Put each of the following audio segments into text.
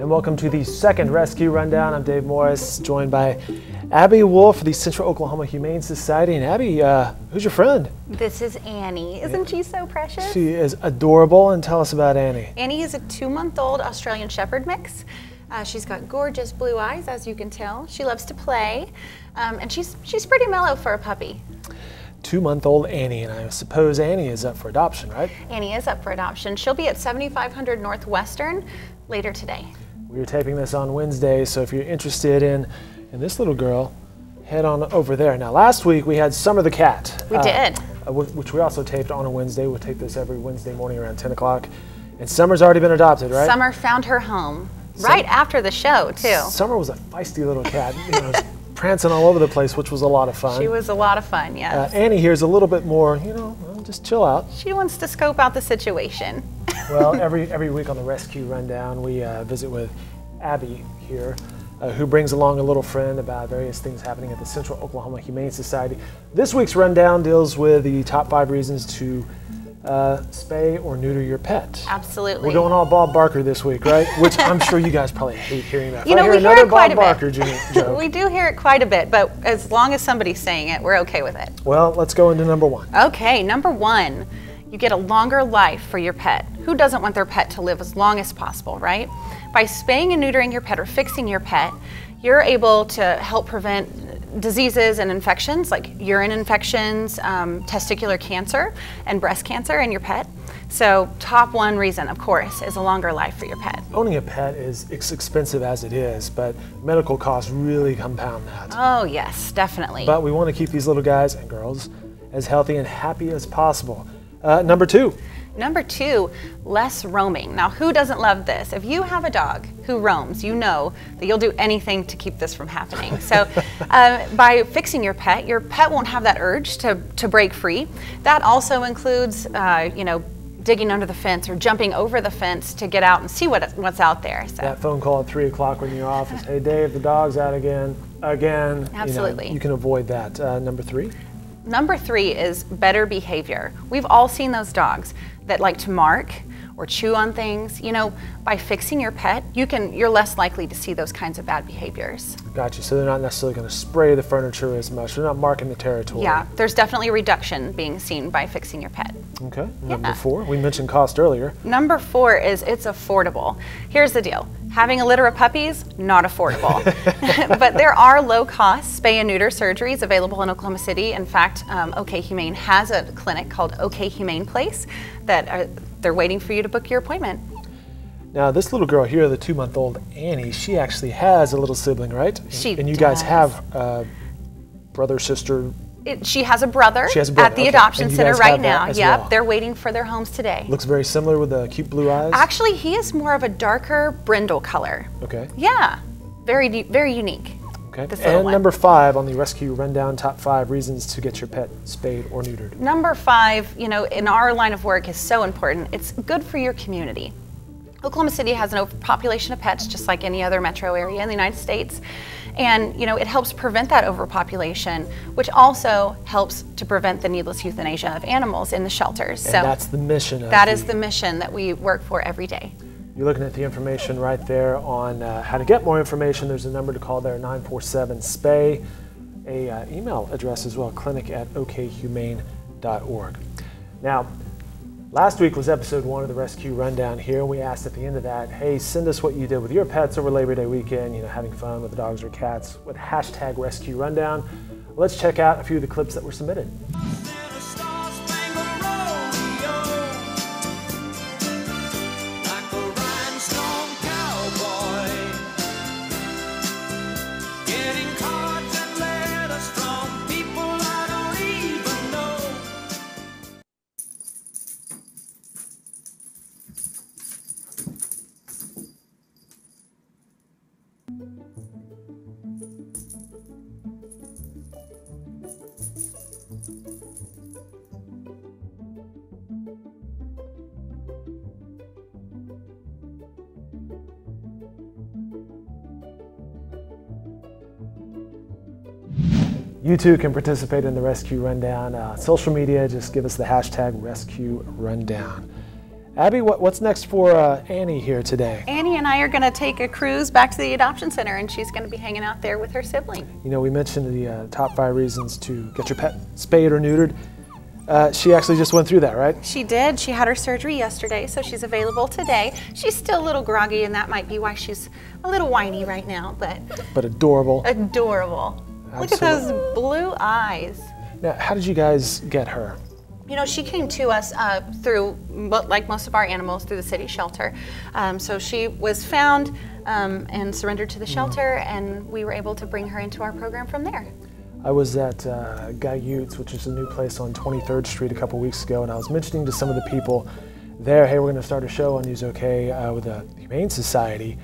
and welcome to the second Rescue Rundown. I'm Dave Morris, joined by Abby Wolfe of the Central Oklahoma Humane Society. And Abby, who's your friend? This is Annie. Isn't she so precious? She is adorable, and tell us about Annie. Annie is a 2-month-old Australian Shepard mix. She's got gorgeous blue eyes, as you can tell. She loves to play, and she's pretty mellow for a puppy. 2-month-old Annie, and I suppose Annie is up for adoption, right? Annie is up for adoption. She'll be at 7500 Northwestern later today. We are taping this on Wednesday, so if you're interested in this little girl, head on over there. Now, last week we had Summer the cat. We did. Which we also taped on a Wednesday. We'll tape this every Wednesday morning around 10 o'clock. And Summer's already been adopted, right? Summer found her home right after the show, too. Summer was a feisty little cat. Prancing all over the place, which was a lot of fun. She was a lot of fun, yes. Annie here is a little bit more, just chill out. She wants to scope out the situation. Well, every week on the Rescue Rundown, we visit with Abby here, who brings along a little friend about various things happening at the Central Oklahoma Humane Society. This week's rundown deals with the top 5 reasons to spay or neuter your pet. Absolutely. We're going all Bob Barker this week, right? Which I'm sure you guys probably hate hearing that. We hear it quite a bit. Joke. We do hear it quite a bit, but as long as somebody's saying it, we're okay with it. Well, let's go into number 1. Okay, number 1, you get a longer life for your pet. Who doesn't want their pet to live as long as possible, right? By spaying and neutering your pet or fixing your pet, you're able to help prevent diseases and infections like urine infections, testicular cancer, and breast cancer in your pet. So top 1 reason, of course, is a longer life for your pet. Owning a pet is expensive as it is, but medical costs really compound that. Oh yes, definitely. But we want to keep these little guys and girls as healthy and happy as possible. Number 2. Number 2, less roaming. Now, who doesn't love this? If you have a dog who roams, you know that you'll do anything to keep this from happening. So by fixing your pet won't have that urge to break free. That also includes, digging under the fence or jumping over the fence to get out and see what's out there. So. That phone call at 3 o'clock when you're off is, hey Dave, the dog's out again. Absolutely. You can avoid that. Number 3. Number 3 is better behavior. We've all seen those dogs that like to mark or chew on things. By fixing your pet, you're less likely to see those kinds of bad behaviors. Gotcha. So they're not necessarily going to spray the furniture as much. They're not marking the territory. Yeah, there's definitely a reduction being seen by fixing your pet. Okay. Number 4, we mentioned cost earlier. Number 4 is it's affordable. Here's the deal. Having a litter of puppies, not affordable. But there are low-cost spay and neuter surgeries available in Oklahoma City. In fact, OK Humane has a clinic called OK Humane Place that they're waiting for you to book your appointment. Now, this little girl here, the 2-month-old Annie, she actually has a little sibling, right? She And you does. guys have brother, sister. She has a brother at the okay. adoption center right now. Yep, well. They're waiting for their homes today. Looks very similar with the cute blue eyes. Actually, he is more of a darker brindle color. Okay. Yeah, very, very unique. Okay. And number 5 on the Rescue Rundown, top 5 reasons to get your pet spayed or neutered. Number 5, in our line of work is so important. It's good for your community. Oklahoma City has an overpopulation of pets, just like any other metro area in the United States. And, it helps prevent that overpopulation, which also helps to prevent the needless euthanasia of animals in the shelters. And so that's the mission. That is the mission that we work for every day. You're looking at the information right there on how to get more information. There's a number to call there, 947-SPAY. A email address as well, clinic@okhumane.org. Now, last week was episode 1 of the Rescue Rundown here. We asked at the end of that, hey, send us what you did with your pets over Labor Day weekend, having fun with the dogs or cats with hashtag Rescue Rundown. Let's check out a few of the clips that were submitted. You too can participate in the Rescue Rundown. Social media, just give us the hashtag Rescue Rundown. Abby, what's next for Annie here today? Annie and I are going to take a cruise back to the adoption center, and she's going to be hanging out there with her sibling. You know, we mentioned the top 5 reasons to get your pet spayed or neutered. She actually just went through that, right? She did. She had her surgery yesterday, so she's available today. She's still a little groggy, and that might be why she's a little whiny right now, but adorable. Adorable. Absolutely. Look at those blue eyes. Now, how did you guys get her? You know, she came to us through, like most of our animals, through the city shelter. So she was found and surrendered to the shelter, and we were able to bring her into our program from there. I was at Guy Utes, which is a new place on 23rd Street a couple weeks ago, and I was mentioning to some of the people there, hey, we're going to start a show on News OK with the Humane Society,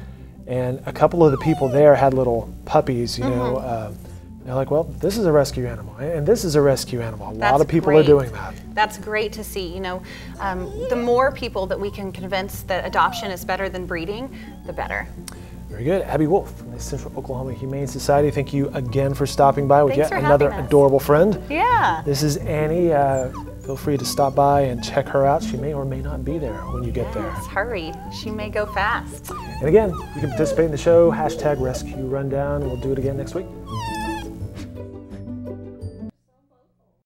and a couple of the people there had little puppies, you know. They're like, well, this is a rescue animal, and this is a rescue animal. A lot of people are doing that. That's great to see. You know, the more people that we can convince that adoption is better than breeding, the better. Very good. Abby Wolfe from the Central Oklahoma Humane Society. Thank you again for stopping by with yet another adorable friend. Yeah. This is Annie. Feel free to stop by and check her out. She may or may not be there when you get there. Hurry. She may go fast. And again, you can participate in the show, #Rescue Rundown, and we'll do it again next week.